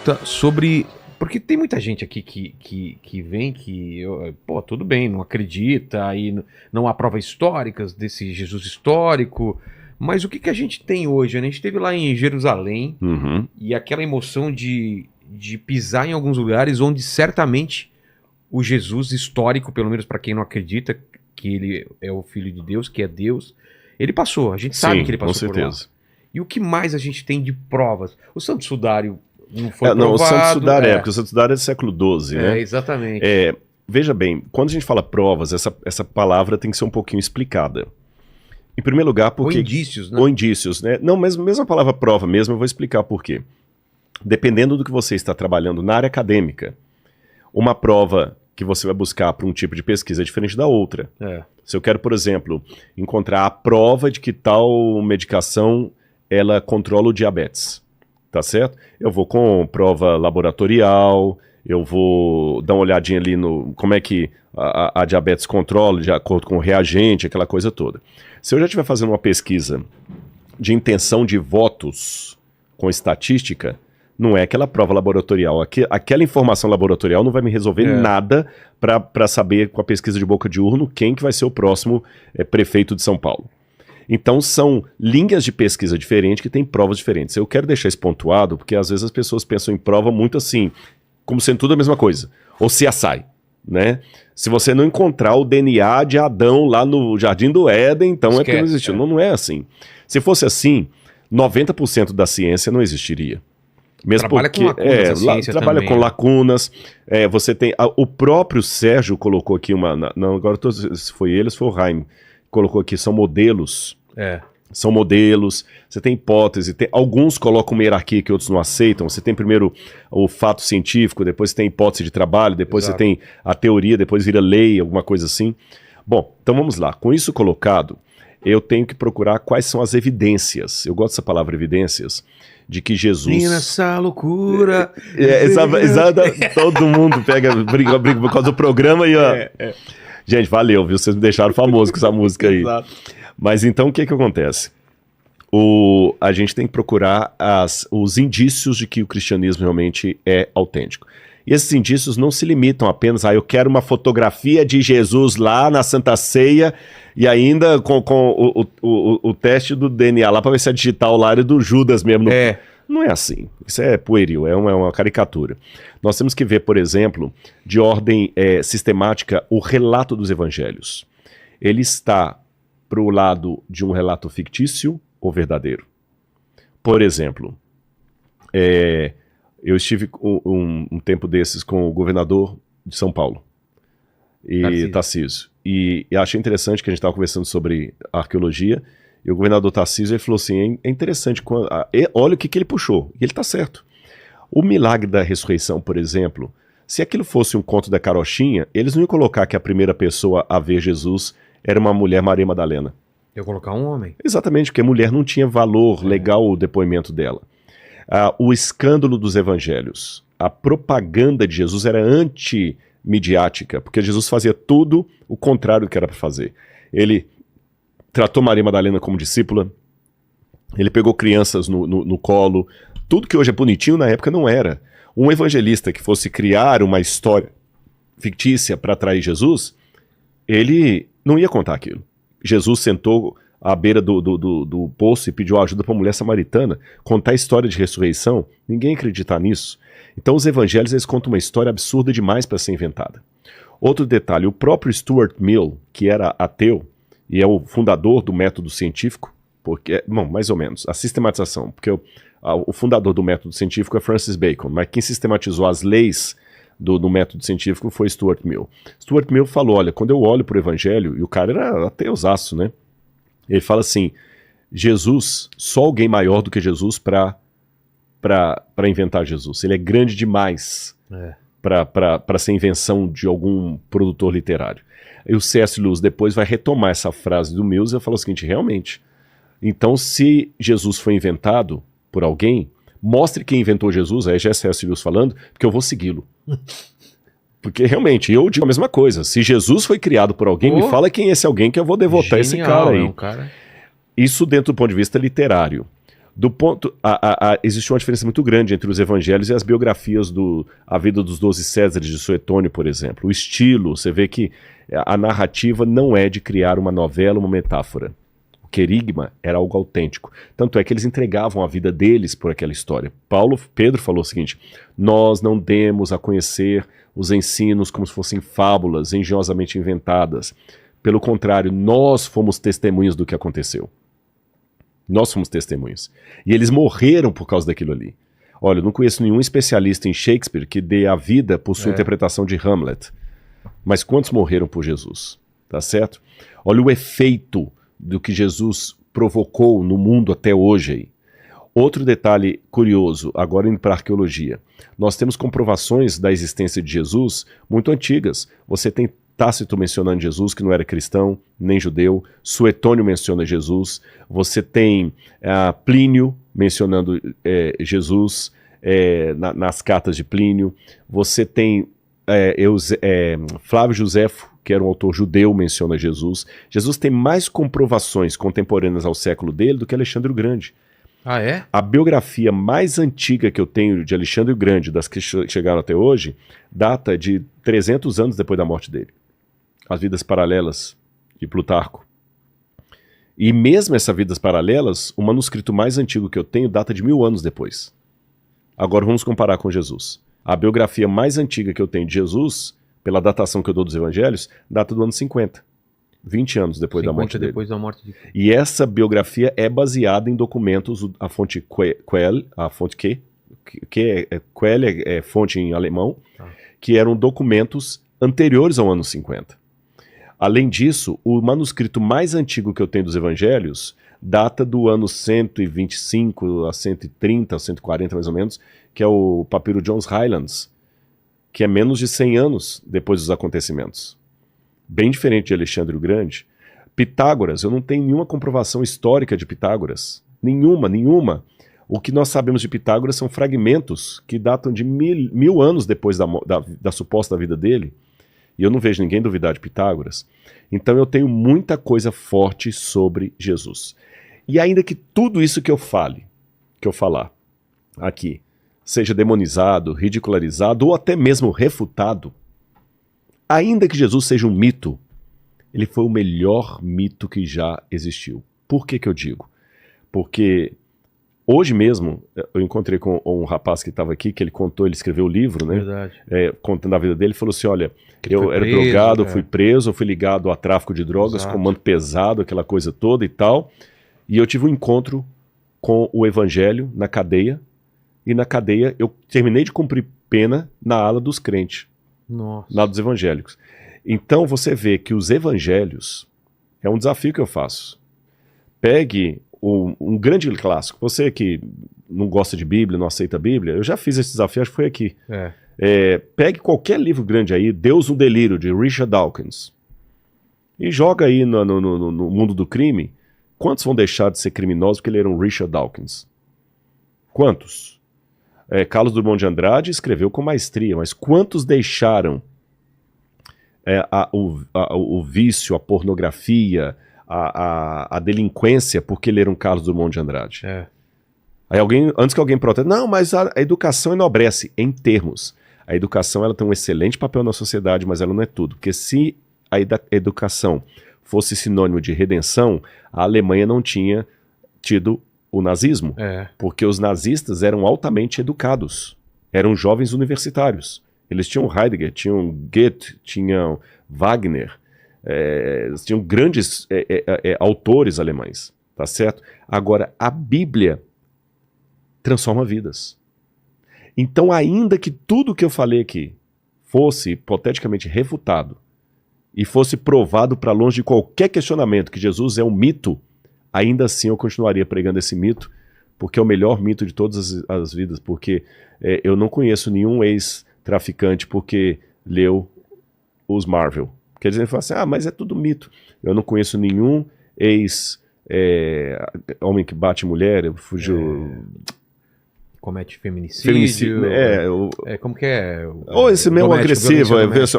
pergunta sobre... Porque tem muita gente aqui que vem pô, tudo bem, não acredita, aí não há provas históricas desse Jesus histórico, mas o que a gente tem hoje? Né? A gente esteve lá em Jerusalém e aquela emoção de pisar em alguns lugares onde certamente o Jesus histórico, pelo menos para quem não acredita que ele é o Filho de Deus, que é Deus, ele passou, a gente sabe que ele passou com certeza. por lá. E o que mais a gente tem de provas? O Santo Sudário não foi provado. Não, o Santo Sudário porque o Santo Sudário é do século XII, né? Exatamente. Veja bem, quando a gente fala provas, essa palavra tem que ser um pouquinho explicada. Em primeiro lugar, porque... Ou indícios, né? Ou indícios, né? Não, mesmo a palavra prova mesmo, eu vou explicar por quê. Dependendo do que você está trabalhando na área acadêmica, uma prova que você vai buscar para um tipo de pesquisa é diferente da outra. Se eu quero, por exemplo, encontrar a prova de que tal medicação ela controla o diabetes, tá certo? Eu vou com prova laboratorial, eu vou dar uma olhadinha ali no como é que a diabetes controla, de acordo com o reagente, aquela coisa toda. Se eu já estiver fazendo uma pesquisa de intenção de votos com estatística, não é aquela prova laboratorial. Aquela informação laboratorial não vai me resolver nada para saber com a pesquisa de boca de urno quem que vai ser o próximo prefeito de São Paulo. Então são linhas de pesquisa diferentes que têm provas diferentes. Eu quero deixar isso pontuado porque às vezes as pessoas pensam em prova muito assim, como sendo tudo a mesma coisa. Ou CSI, né? Se você não encontrar o DNA de Adão lá no Jardim do Éden, então é porque não existiu. Não é assim. Se fosse assim, 90% da ciência não existiria. Mesmo trabalha porque, com lacunas a ciência trabalha também, com lacunas. Você tem... o próprio Sérgio colocou aqui não, agora se foi ele, se foi o Jaime, colocou aqui, são modelos. São modelos, você tem hipótese, alguns colocam uma hierarquia que outros não aceitam. Você tem primeiro o fato científico, depois você tem hipótese de trabalho, depois você tem a teoria, depois vira lei, alguma coisa assim. Bom, então vamos lá. Com isso colocado, eu tenho que procurar quais são as evidências. Eu gosto dessa palavra evidências, de que Jesus... E nessa loucura... Todo mundo briga por causa do programa e... Gente, valeu, viu? Vocês me deixaram famoso com essa música aí. Mas então o que acontece? A gente tem que procurar os indícios de que o cristianismo realmente é autêntico. E esses indícios não se limitam apenas a eu quero uma fotografia de Jesus lá na Santa Ceia e ainda com o teste do DNA lá para ver se é digital lá é do Judas mesmo. Não é assim. Isso é pueril, é uma caricatura. Nós temos que ver, por exemplo, de ordem sistemática, o relato dos evangelhos. Ele está para o lado de um relato fictício ou verdadeiro. Por exemplo, eu estive um tempo desses com o governador de São Paulo, Tarcísio. E achei interessante que a gente estava conversando sobre arqueologia, e o governador Tarcísio ele falou assim, é interessante, olha o que ele puxou, e ele está certo. O milagre da ressurreição, por exemplo, se aquilo fosse um conto da carochinha, eles não iam colocar que a primeira pessoa a ver Jesus era uma mulher, Maria Madalena. Eu colocar um homem. Exatamente, porque a mulher não tinha valor legal o depoimento dela. O escândalo dos evangelhos, a propaganda de Jesus era anti-midiática, porque Jesus fazia tudo o contrário do que era para fazer. Ele tratou Maria Madalena como discípula, ele pegou crianças no colo, tudo que hoje é bonitinho na época não era. Um evangelista que fosse criar uma história fictícia para atrair Jesus, ele não ia contar aquilo. Jesus sentou à beira do poço e pediu ajuda para uma mulher samaritana. Contar a história de ressurreição, ninguém acredita nisso. Então os evangelhos eles contam uma história absurda demais para ser inventada. Outro detalhe, o próprio Stuart Mill, que era ateu e é o fundador do método científico, mais ou menos, a sistematização, porque o fundador do método científico é Francis Bacon, mas quem sistematizou as leis do método científico foi Stuart Mill. Stuart Mill falou, olha, quando eu olho para o evangelho, e o cara era ateusaço, né? Ele fala assim, Jesus, só alguém maior do que Jesus para inventar Jesus. Ele é grande demais para ser invenção de algum produtor literário. E o C.S. Lewis depois vai retomar essa frase do Mills e falar o seguinte, realmente, então se Jesus foi inventado por alguém, mostre quem inventou Jesus, aí já é C.S. Lewis falando, porque eu vou segui-lo. Porque realmente, eu digo a mesma coisa. Se Jesus foi criado por alguém, me fala quem é esse alguém que eu vou devotar esse cara aí. Isso dentro do ponto de vista literário. Existe uma diferença muito grande entre os evangelhos e as biografias A Vida dos 12 Césares de Suetônio, por exemplo. O estilo, você vê que a narrativa não é de criar uma novela, uma metáfora. O querigma era algo autêntico. Tanto é que eles entregavam a vida deles por aquela história. Pedro falou o seguinte: nós não demos a conhecer os ensinos como se fossem fábulas engenhosamente inventadas. Pelo contrário, nós fomos testemunhas do que aconteceu. Nós fomos testemunhas. E eles morreram por causa daquilo ali. Olha, eu não conheço nenhum especialista em Shakespeare que dê a vida por sua interpretação de Hamlet. Mas quantos morreram por Jesus? Tá certo? Olha o efeito do que Jesus provocou no mundo até hoje aí. Outro detalhe curioso, agora indo para a arqueologia. Nós temos comprovações da existência de Jesus muito antigas. Você tem Tácito mencionando Jesus, que não era cristão, nem judeu. Suetônio menciona Jesus. Você tem Plínio mencionando Jesus nas cartas de Plínio. Você tem Flávio Josefo, que era um autor judeu, menciona Jesus. Jesus tem mais comprovações contemporâneas ao século dele do que Alexandre o Grande. Ah, é? A biografia mais antiga que eu tenho de Alexandre o Grande, das que chegaram até hoje, data de 300 anos depois da morte dele. As Vidas Paralelas, de Plutarco. E mesmo essas Vidas Paralelas, o manuscrito mais antigo que eu tenho data de 1000 anos depois. Agora vamos comparar com Jesus. A biografia mais antiga que eu tenho de Jesus, pela datação que eu dou dos evangelhos, data do ano 50. 20 anos depois da morte dele. Depois da morte de... E essa biografia é baseada em documentos, a fonte Quell, a fonte Quell é fonte em alemão, que eram documentos anteriores ao ano 50. Além disso, o manuscrito mais antigo que eu tenho dos evangelhos data do ano 125 a 130, a 140 mais ou menos, que é o papiro Johns Highlands, que é menos de 100 anos depois dos acontecimentos. Bem diferente de Alexandre o Grande. Pitágoras, eu não tenho nenhuma comprovação histórica de Pitágoras. Nenhuma. O que nós sabemos de Pitágoras são fragmentos que datam de mil anos depois da suposta vida dele. E eu não vejo ninguém duvidar de Pitágoras. Então eu tenho muita coisa forte sobre Jesus. E ainda que tudo isso que eu falar aqui, seja demonizado, ridicularizado ou até mesmo refutado, ainda que Jesus seja um mito, ele foi o melhor mito que já existiu. Por que eu digo? Porque hoje mesmo eu encontrei com um rapaz que estava aqui, que ele escreveu o livro, né? Verdade. Contando a vida dele, falou assim, olha, eu era drogado, fui preso, eu fui ligado a tráfico de drogas, comando pesado, aquela coisa toda e tal, e eu tive um encontro com o evangelho na cadeia, e na cadeia eu terminei de cumprir pena na ala dos crentes. Nossa. Na dos evangélicos. Então você vê que os evangelhos é um desafio que eu faço. Pegue um grande clássico. Você que não gosta de Bíblia, não aceita a Bíblia, eu já fiz esse desafio, acho que foi aqui. Pegue qualquer livro grande aí, Deus no Delírio, de Richard Dawkins, e joga aí no mundo do crime. Quantos vão deixar de ser criminosos porque leram Richard Dawkins? Quantos? Carlos Drummond de Andrade escreveu com maestria, mas quantos deixaram o vício, a pornografia, a delinquência porque leram Carlos Drummond de Andrade? Aí antes que alguém proteste, não, mas a educação enobrece, em termos. A educação ela tem um excelente papel na sociedade, mas ela não é tudo. Porque se a educação fosse sinônimo de redenção, a Alemanha não tinha tido o nazismo, porque os nazistas eram altamente educados, eram jovens universitários. Eles tinham Heidegger, tinham Goethe, tinham Wagner, tinham grandes autores alemães, tá certo? Agora, a Bíblia transforma vidas. Então, ainda que tudo que eu falei aqui fosse hipoteticamente refutado e fosse provado para longe de qualquer questionamento que Jesus é um mito, ainda assim eu continuaria pregando esse mito, porque é o melhor mito de todas as vidas, porque eu não conheço nenhum ex-traficante porque leu os Marvel. Quer dizer, ele fala assim, mas é tudo mito. Eu não conheço nenhum homem que bate mulher, fugiu... Comete feminicídio. Como que é? Ou esse mesmo agressivo.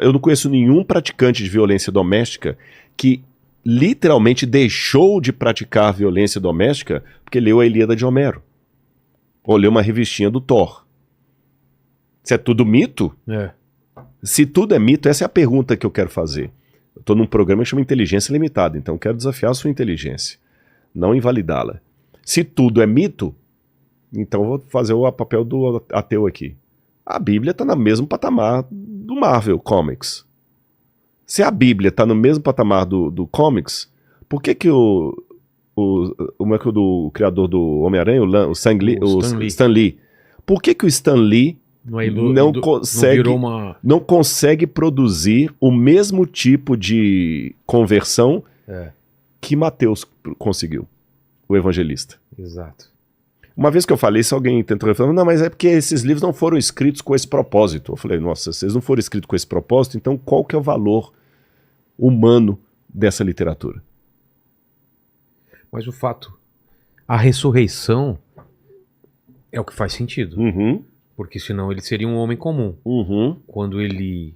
Eu não conheço nenhum praticante de violência doméstica que literalmente deixou de praticar violência doméstica porque leu a Ilíada de Homero. Ou leu uma revistinha do Thor. Se é tudo mito? Se tudo é mito, essa é a pergunta que eu quero fazer. Eu estou num programa que chama Inteligência Limitada, então eu quero desafiar a sua inteligência, não invalidá-la. Se tudo é mito, então eu vou fazer o papel do ateu aqui. A Bíblia está no mesmo patamar do Marvel Comics. Se a Bíblia está no mesmo patamar do Comics, por que o criador do Homem-Aranha, o Stan Lee, por que o Stan Lee não consegue produzir o mesmo tipo de conversão que Mateus conseguiu, o evangelista? Exato. Uma vez que eu falei isso, alguém tentou falar, não, mas é porque esses livros não foram escritos com esse propósito. Eu falei, nossa, se eles não foram escritos com esse propósito, então qual que é o valor humano dessa literatura? Mas o fato, a ressurreição é o que faz sentido. Uhum. Porque senão ele seria um homem comum. Uhum. Quando ele,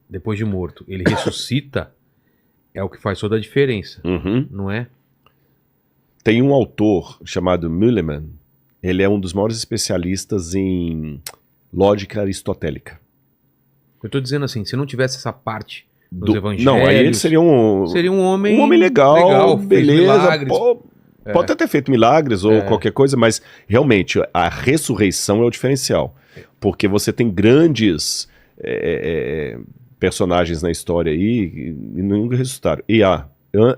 depois de morto, ele ressuscita, é o que faz toda a diferença, Uhum. não é? Tem um autor chamado Müllermann, ele é um dos maiores especialistas em lógica aristotélica. Eu tô dizendo assim, se não tivesse essa parte dos evangelhos... Não, aí ele seria um homem legal, beleza, É. pode até ter feito milagres ou qualquer coisa, mas realmente a ressurreição é o diferencial. Porque você tem grandes personagens na história aí e nunca ressuscitaram. E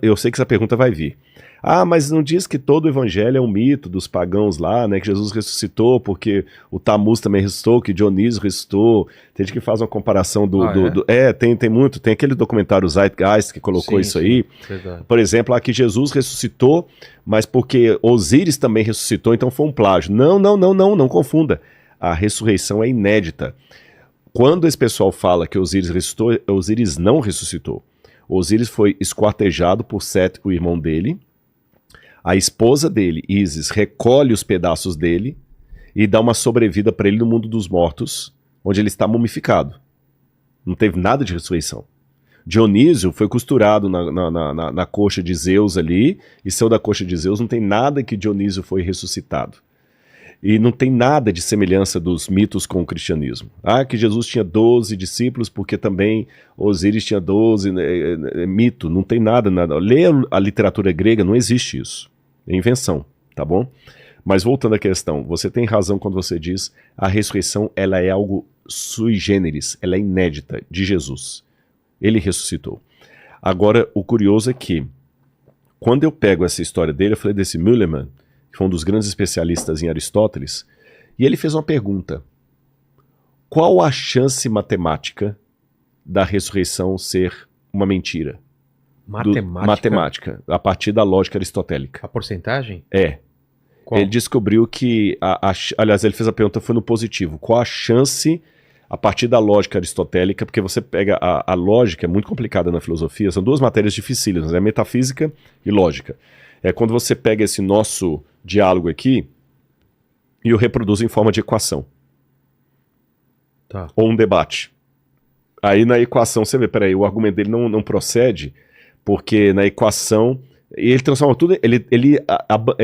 eu sei que essa pergunta vai vir. Ah, mas não diz que todo o evangelho é um mito dos pagãos lá, né? Que Jesus ressuscitou porque o Tammuz também ressuscitou, que Dionísio ressuscitou. Tem gente que faz uma comparação tem muito. Tem aquele documentário Zeitgeist que colocou isso aí. Verdade. Por exemplo, que Jesus ressuscitou, mas porque Osíris também ressuscitou, então foi um plágio. Não confunda. A ressurreição é inédita. Quando esse pessoal fala que Osíris ressuscitou, Osíris não ressuscitou. Osíris foi esquartejado por Sete, o irmão dele. A esposa dele, Ísis, recolhe os pedaços dele e dá uma sobrevida para ele no mundo dos mortos, onde ele está mumificado. Não teve nada de ressurreição. Dionísio foi costurado na coxa de Zeus ali, e saiu da coxa de Zeus, não tem nada que Dionísio foi ressuscitado. E não tem nada de semelhança dos mitos com o cristianismo. Que Jesus tinha 12 discípulos, porque também Osíris tinha 12, mito, não tem nada. Lê a literatura grega, não existe isso. É invenção, tá bom? Mas voltando à questão, você tem razão quando você diz a ressurreição, ela é algo sui generis, ela é inédita, de Jesus. Ele ressuscitou. Agora, o curioso é que, quando eu pego essa história dele, eu falei desse Müllermann, que foi um dos grandes especialistas em Aristóteles, e ele fez uma pergunta. Qual a chance matemática da ressurreição ser uma mentira? Matemática, a partir da lógica aristotélica. A porcentagem? Qual? Ele descobriu que, aliás, ele fez a pergunta, foi no positivo. Qual a chance, a partir da lógica aristotélica, porque você pega a lógica, é muito complicada na filosofia, são duas matérias dificílimas, metafísica e lógica. É quando você pega esse nosso diálogo aqui e o reproduz em forma de equação. Tá. Ou um debate. Aí na equação você vê, peraí, o argumento dele não procede, porque na equação ele transforma tudo, ele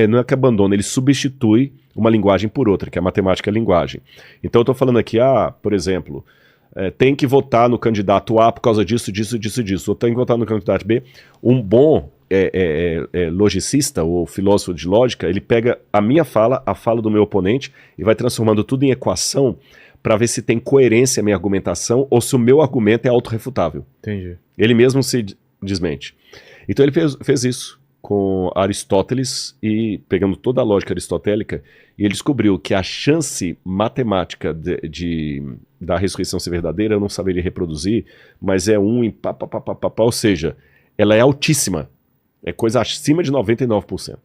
não é que abandona, ele substitui uma linguagem por outra, que é a matemática e a linguagem. Então eu estou falando aqui, por exemplo, tem que votar no candidato A por causa disso, ou tem que votar no candidato B. Um bom logicista ou filósofo de lógica, ele pega a minha fala, a fala do meu oponente e vai transformando tudo em equação para ver se tem coerência a minha argumentação ou se o meu argumento é autorrefutável. Entendi. Ele mesmo se desmente. Então ele fez isso com Aristóteles e pegando toda a lógica aristotélica, e ele descobriu que a chance matemática da ressurreição ser verdadeira, eu não saberia reproduzir, mas é 1 em ou seja, ela é altíssima. É coisa acima de 99%.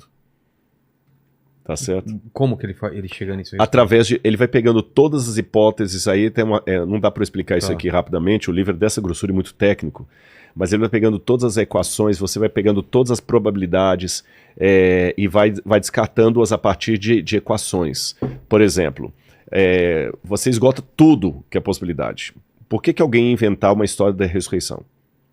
Tá certo? Como que ele chega nisso? Através de... Ele vai pegando todas as hipóteses, aí não dá para explicar isso aqui rapidamente, o livro é dessa grossura e muito técnico, mas ele vai pegando todas as equações, você vai pegando todas as probabilidades e vai descartando-as a partir de equações. Por exemplo, você esgota tudo que é possibilidade. Por que alguém ia inventar uma história da ressurreição?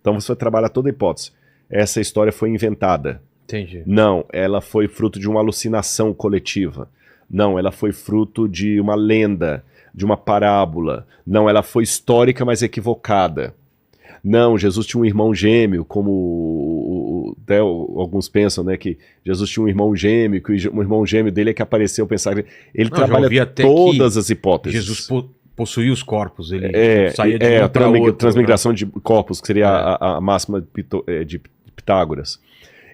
Então você vai trabalhar toda a hipótese. Essa história foi inventada. Entendi. Não, ela foi fruto de uma alucinação coletiva. Não, ela foi fruto de uma lenda, de uma parábola. Não, ela foi histórica, mas equivocada. Não, Jesus tinha um irmão gêmeo, como até alguns pensam, né, que Jesus tinha um irmão gêmeo, que o irmão gêmeo dele é que apareceu, pensar. Ele Não, já ouvi trabalha até todas que as hipóteses. Jesus possuía os corpos, ele saía de a um para outro. transmigração de corpos, que seria a máxima de Pitágoras.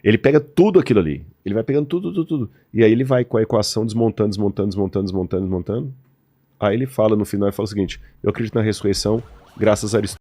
Ele pega tudo aquilo ali. Ele vai pegando tudo. E aí ele vai com a equação desmontando. Aí ele fala no final, ele fala o seguinte: eu acredito na ressurreição graças a Aristóteles.